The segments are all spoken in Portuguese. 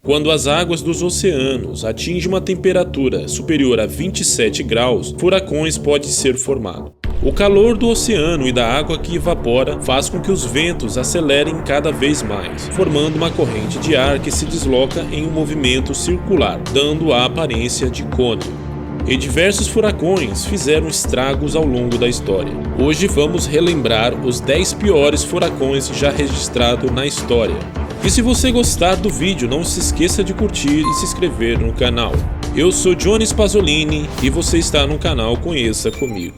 Quando as águas dos oceanos atingem uma temperatura superior a 27 graus, furacões podem ser formados. O calor do oceano e da água que evapora faz com que os ventos acelerem cada vez mais, formando uma corrente de ar que se desloca em um movimento circular, dando a aparência de cone. E diversos furacões fizeram estragos ao longo da história. Hoje vamos relembrar os 10 piores furacões já registrados na história. E se você gostar do vídeo, não se esqueça de curtir e se inscrever no canal. Eu sou Johnny Pasolini e você está no canal Conheça Comigo.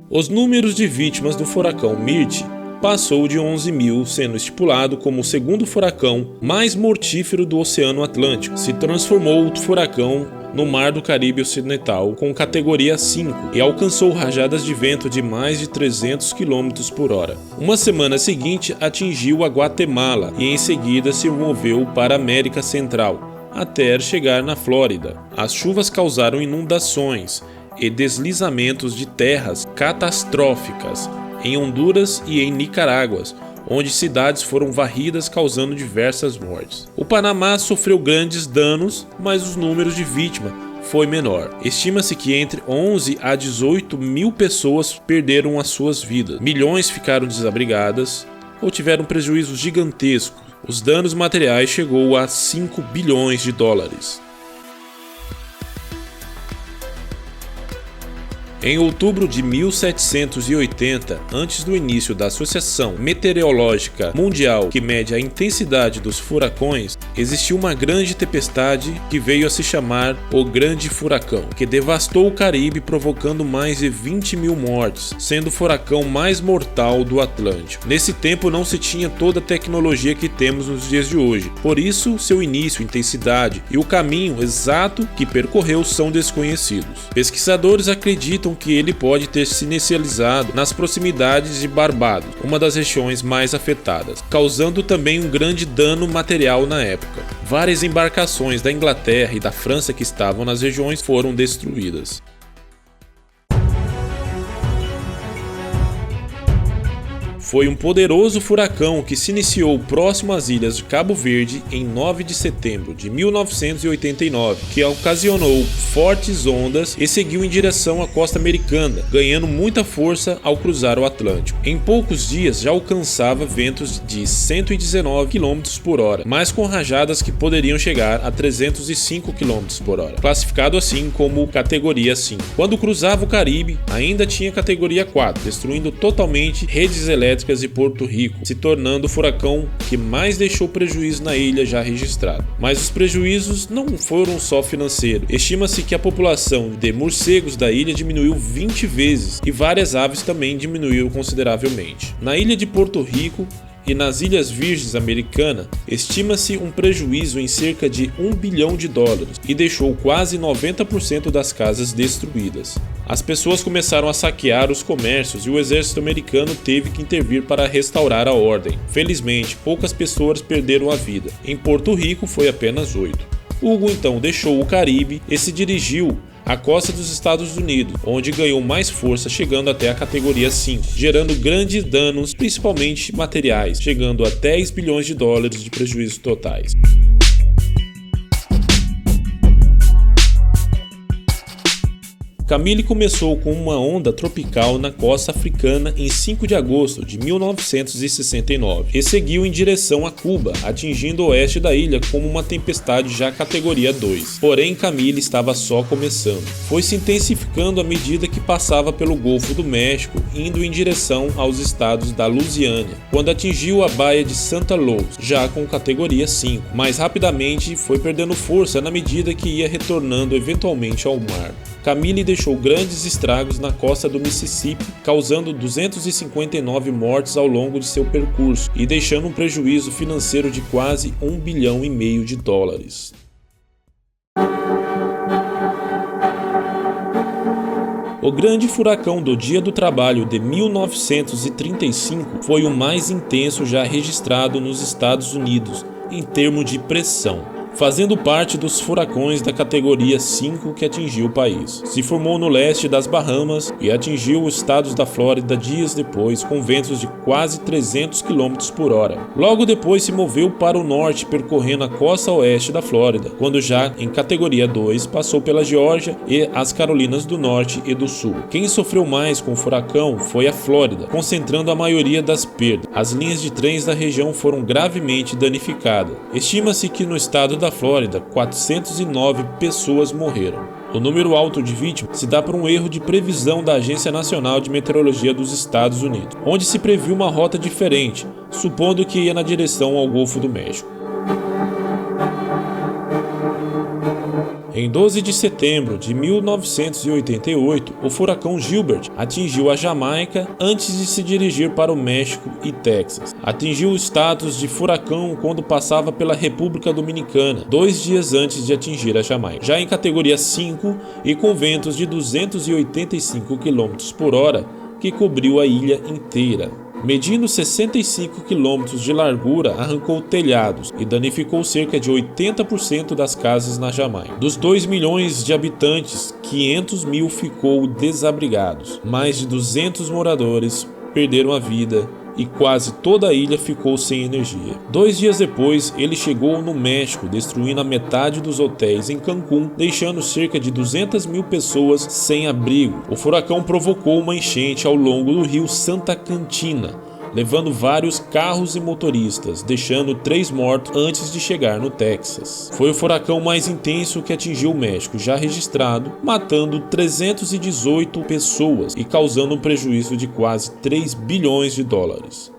Os números de vítimas do furacão Mirth passou de 11.000, sendo estipulado como o segundo furacão mais mortífero do Oceano Atlântico. Se transformou o furacão no Mar do Caribe Ocidental com categoria 5 e alcançou rajadas de vento de mais de 300 km por hora. Uma semana seguinte atingiu a Guatemala e em seguida se moveu para a América Central, até chegar na Flórida. As chuvas causaram inundações e deslizamentos de terras catastróficas em Honduras e em Nicarágua, onde cidades foram varridas causando diversas mortes. O Panamá sofreu grandes danos, mas os números de vítimas foi menor. Estima-se que entre 11 a 18 mil pessoas perderam as suas vidas. Milhões ficaram desabrigadas ou tiveram prejuízos gigantescos. Os danos materiais chegou a 5 bilhões de dólares. Em outubro de 1780, antes do início da Associação Meteorológica Mundial, que mede a intensidade dos furacões, existiu uma grande tempestade que veio a se chamar o Grande Furacão, que devastou o Caribe, provocando mais de 20 mil mortes, sendo o furacão mais mortal do Atlântico. Nesse tempo não se tinha toda a tecnologia que temos nos dias de hoje, por isso seu início, intensidade e o caminho exato que percorreu são desconhecidos. Pesquisadores acreditam que ele pode ter se inicializado nas proximidades de Barbados, uma das regiões mais afetadas, causando também um grande dano material na época. Várias embarcações da Inglaterra e da França que estavam nas regiões foram destruídas. Foi um poderoso furacão que se iniciou próximo às ilhas de Cabo Verde em 9 de setembro de 1989, que ocasionou fortes ondas e seguiu em direção à costa americana, ganhando muita força ao cruzar o Atlântico. Em poucos dias já alcançava ventos de 119 km por hora, mas com rajadas que poderiam chegar a 305 km por hora, classificado assim como categoria 5. Quando cruzava o Caribe, ainda tinha categoria 4, destruindo totalmente redes elétricas e Porto Rico, se tornando o furacão que mais deixou prejuízo na ilha já registrado. Mas os prejuízos não foram só financeiros. Estima-se que a população de morcegos da ilha diminuiu 20 vezes e várias aves também diminuíram consideravelmente. Na ilha de Porto Rico e nas Ilhas Virgens Americanas, estima-se um prejuízo em cerca de 1 bilhão de dólares e deixou quase 90% das casas destruídas. As pessoas começaram a saquear os comércios e o exército americano teve que intervir para restaurar a ordem. Felizmente, poucas pessoas perderam a vida. Em Porto Rico foi apenas 8. Hugo então deixou o Caribe e se dirigiu à costa dos Estados Unidos, onde ganhou mais força, chegando até a categoria 5, gerando grandes danos, principalmente materiais, chegando a 10 bilhões de dólares de prejuízos totais. Camille começou com uma onda tropical na costa africana em 5 de agosto de 1969 e seguiu em direção a Cuba, atingindo o oeste da ilha como uma tempestade já categoria 2. Porém, Camille estava só começando. Foi se intensificando à medida que passava pelo Golfo do México, indo em direção aos estados da Louisiana, quando atingiu a baía de Santa Luz, já com categoria 5. Mais rapidamente foi perdendo força na medida que ia retornando eventualmente ao mar. Camille deixou grandes estragos na costa do Mississippi, causando 259 mortes ao longo de seu percurso e deixando um prejuízo financeiro de quase 1,5 bilhão de dólares. O grande furacão do Dia do Trabalho de 1935 foi o mais intenso já registrado nos Estados Unidos em termos de pressão. fazendo parte dos furacões da categoria 5 que atingiu o país. Se formou no leste das Bahamas e atingiu os estados da Flórida dias depois, com ventos de quase 300 km por hora. Logo depois se moveu para o norte, percorrendo a costa oeste da Flórida, quando já em categoria 2 passou pela Geórgia e as Carolinas do Norte e do Sul. Quem sofreu mais com o furacão foi a Flórida, concentrando a maioria das perdas. As linhas de trens da região foram gravemente danificadas. Estima-se que no estado da Flórida, 409 pessoas morreram. O número alto de vítimas se dá por um erro de previsão da Agência Nacional de Meteorologia dos Estados Unidos, onde se previu uma rota diferente, supondo que ia na direção ao Golfo do México. Em 12 de setembro de 1988, o furacão Gilbert atingiu a Jamaica antes de se dirigir para o México e Texas. Atingiu o status de furacão quando passava pela República Dominicana, 2 dias antes de atingir a Jamaica. Já em categoria 5 e com ventos de 285 km por hora, que cobriu a ilha inteira. Medindo 65 km de largura, arrancou telhados e danificou cerca de 80% das casas na Jamaica. Dos 2 milhões de habitantes, 500 mil ficou desabrigados. Mais de 200 moradores perderam a vida e quase toda a ilha ficou sem energia. 2 dias depois, ele chegou no México, destruindo a metade dos hotéis em Cancún, deixando cerca de 200 mil pessoas sem abrigo. O furacão provocou uma enchente ao longo do rio Santa Catarina, levando vários carros e motoristas, deixando 3 mortos antes de chegar no Texas. Foi o furacão mais intenso que atingiu o México já registrado, matando 318 pessoas e causando um prejuízo de quase 3 bilhões de dólares.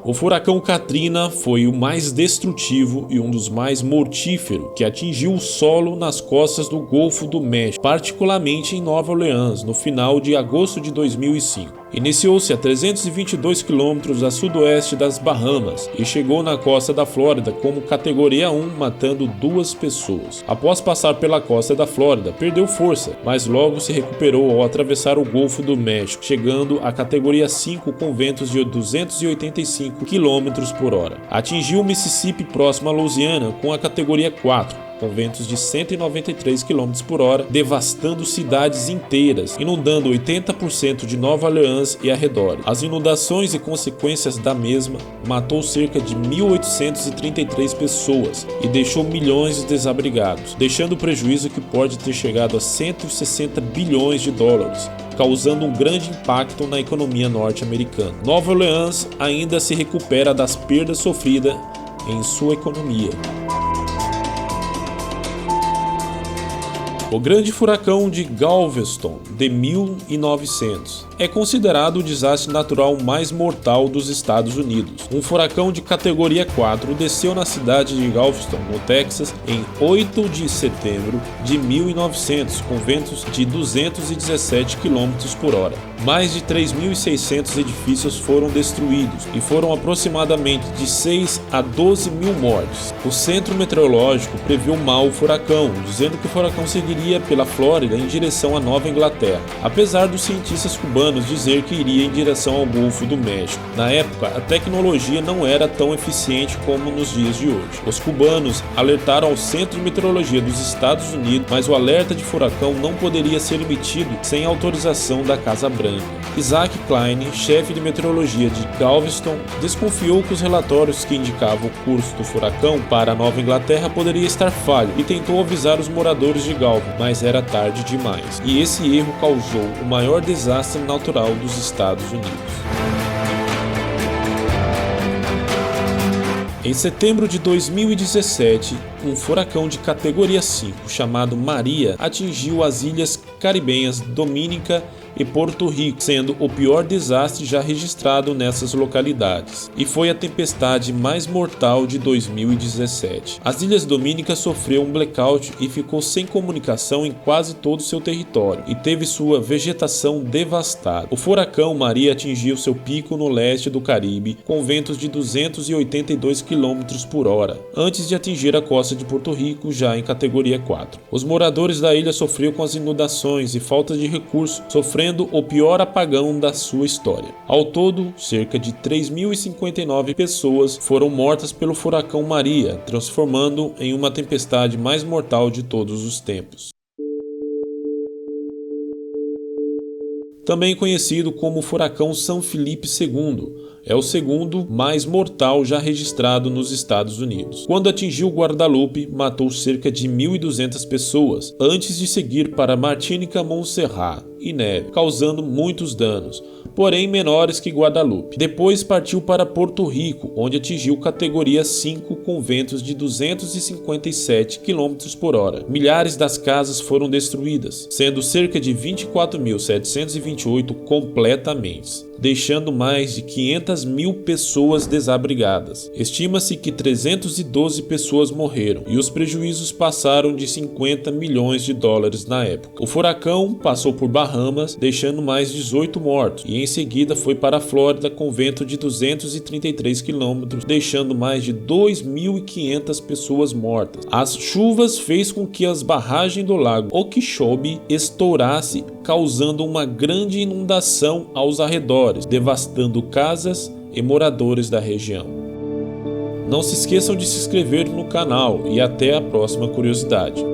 O furacão Katrina foi o mais destrutivo e um dos mais mortíferos que atingiu o solo nas costas do Golfo do México, particularmente em Nova Orleans, no final de agosto de 2005. Iniciou-se a 322 km a sudoeste das Bahamas e chegou na costa da Flórida como categoria 1, matando 2 pessoas. Após passar pela costa da Flórida, perdeu força, mas logo se recuperou ao atravessar o Golfo do México, chegando à categoria 5 com ventos de 285 km por hora. Atingiu o Mississippi próximo a Louisiana com a categoria 4. Com ventos de 193 km por hora, devastando cidades inteiras, inundando 80% de Nova Orleans e arredores. As inundações e consequências da mesma matou cerca de 1.833 pessoas e deixou milhões de desabrigados, deixando prejuízo que pode ter chegado a 160 bilhões de dólares, causando um grande impacto na economia norte-americana. Nova Orleans ainda se recupera das perdas sofridas em sua economia. O grande furacão de Galveston, de 1900, é considerado o desastre natural mais mortal dos Estados Unidos. Um furacão de categoria 4 desceu na cidade de Galveston, no Texas, em 8 de setembro de 1900, com ventos de 217 km por hora. Mais de 3.600 edifícios foram destruídos e foram aproximadamente de 6 a 12 mil mortes. O Centro Meteorológico previu mal o furacão, dizendo que o furacão seguiria pela Flórida em direção à Nova Inglaterra, apesar dos cientistas cubanos dizer que iria em direção ao Golfo do México. Na época, a tecnologia não era tão eficiente como nos dias de hoje. Os cubanos alertaram ao Centro de Meteorologia dos Estados Unidos, mas o alerta de furacão não poderia ser emitido sem autorização da Casa Branca. Isaac Klein, chefe de meteorologia de Galveston, desconfiou que os relatórios que indicavam o curso do furacão para a Nova Inglaterra poderia estar falho e tentou avisar os moradores de Galveston, mas era tarde demais. E esse erro causou o maior desastre natural dos Estados Unidos. Em setembro de 2017, um furacão de categoria 5 chamado Maria atingiu as ilhas caribenhas Dominica e Porto Rico, sendo o pior desastre já registrado nessas localidades, e foi a tempestade mais mortal de 2017. As Ilhas Dominicas sofreu um blackout e ficou sem comunicação em quase todo o seu território, e teve sua vegetação devastada. O furacão Maria atingiu seu pico no leste do Caribe, com ventos de 282 km por hora, antes de atingir a costa de Porto Rico, já em categoria 4. Os moradores da ilha sofreram com as inundações e falta de recursos, sofrendo sofrendo o pior apagão da sua história. Ao todo, cerca de 3.059 pessoas foram mortas pelo furacão Maria, transformando em uma tempestade mais mortal de todos os tempos. Também conhecido como Furacão São Felipe II, é o segundo mais mortal já registrado nos Estados Unidos. Quando atingiu Guadalupe, matou cerca de 1.200 pessoas, antes de seguir para Martinica, Montserrat e Neve, causando muitos danos, porém menores que Guadalupe. Depois partiu para Porto Rico, onde atingiu categoria 5 com ventos de 257 km por hora. Milhares das casas foram destruídas, sendo cerca de 24.728 completamente, deixando mais de 500.000 pessoas desabrigadas. Estima-se que 312 pessoas morreram e os prejuízos passaram de 50 milhões de dólares na época. O furacão passou por Bahamas, deixando mais 18 mortos, e em seguida foi para a Flórida com vento de 233 km, deixando mais de 2.500 pessoas mortas. As chuvas fez com que as barragens do lago Okeechobee estourasse, causando uma grande inundação aos arredores, devastando casas e moradores da região. Não se esqueçam de se inscrever no canal e até a próxima curiosidade.